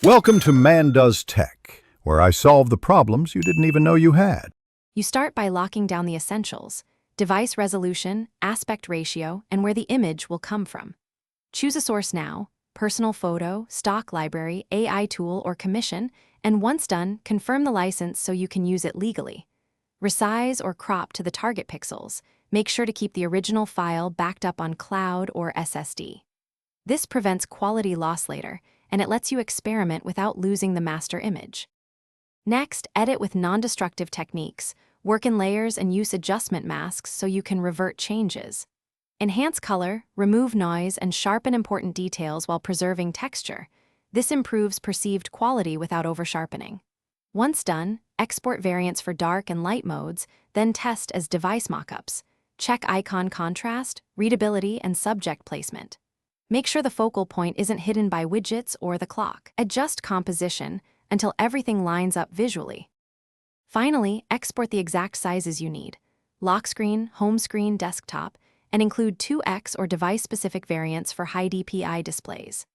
Welcome to Man Does Tech, where I solve the problems you didn't even know you had. You start by locking down the essentials: device resolution, aspect ratio, and where the image will come from. Choose a source now: personal photo, stock library, AI tool, or commission, and once done, confirm the license so you can use it legally. Resize or crop to the target pixels. Make sure to keep the original file backed up on cloud or SSD. This prevents quality loss later, and it lets you experiment without losing the master image. Next, edit with non-destructive techniques. Work in layers and use adjustment masks so you can revert changes. Enhance color, remove noise, and sharpen important details while preserving texture. This improves perceived quality without over-sharpening. Once done, export variants for dark and light modes, then test as device mockups. Check icon contrast, readability, and subject placement. Make sure the focal point isn't hidden by widgets or the clock. Adjust composition until everything lines up visually. Finally, export the exact sizes you need: lock screen, home screen, desktop, and include 2x or device-specific variants for high DPI displays.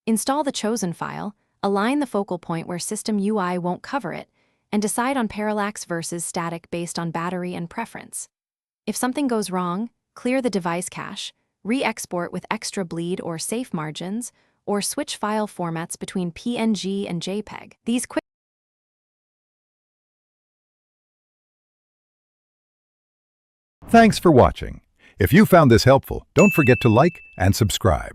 Install the chosen file, align the focal point where system UI won't cover it, and decide on parallax versus static based on battery and preference. If something goes wrong, clear the device cache, re-export with extra bleed or safe margins, or switch file formats between PNG and JPEG. These quick Thanks for watching. If you found this helpful, don't forget to like and subscribe.